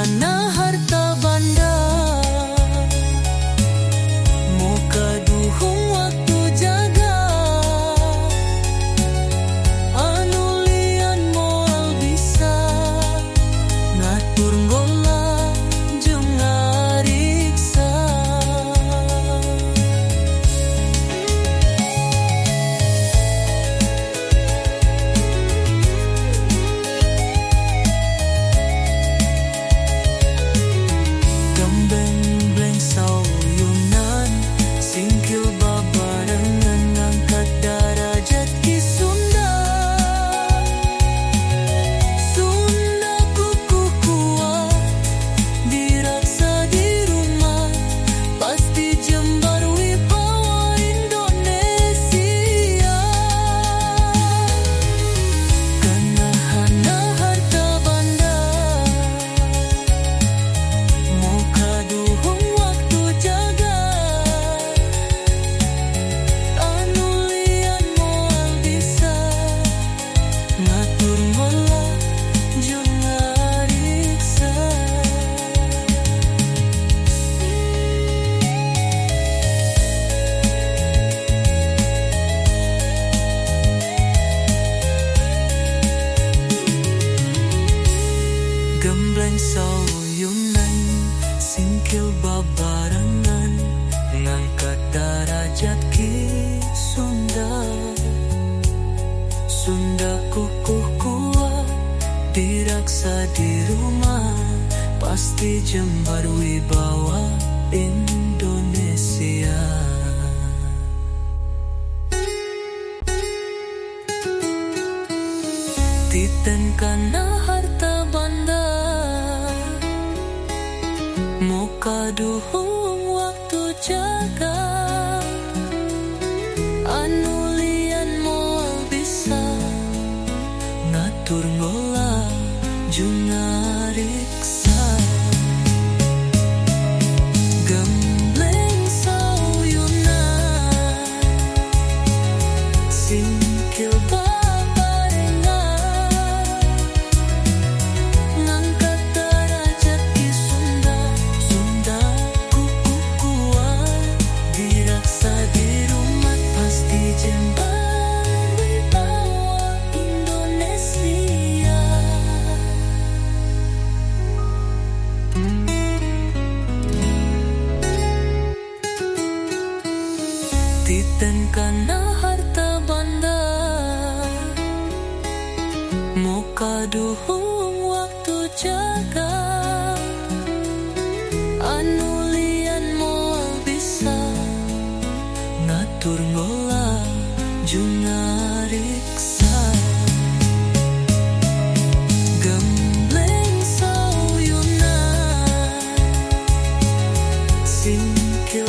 kana harta banda, mo kaduhong waktu jaga, anulian mo bisa ngatur ngola jung ngariksa. Gambeng-bleng sauyunan, singkil babarengan ngangkat darajat ki Sunda. Sunda kuku kuat, diraksa di rumah, pasti jembar wibawa Indonesia. Kana hana harta banda, mo kaduhong waktu jaga, anulian mo bisa ngatur ngola jung ngariksa. Gembleng sauyunan, singkil babarengan ngangkat darajat ki Sunda. Sunda kukuh kuat, diraksa di rumah, pasti jembar wibawa Indonesia. Titen kana harta banda, mo kaduhong waktu jaga, anulian mo bisa ngatur ngola jung ngariksa. Gembleng sauyunan, singkil babarengan ngangkat darajat ki Sunda. Sunda kuku kuat, diraksa di rumah, pasti jembar wibawa Indonesia. Titen kana harta banda, mo kaduhong waktu jaga, anulian mo bisa ngatur ngola jung ngariksa. Gembleng sauyunan, singkil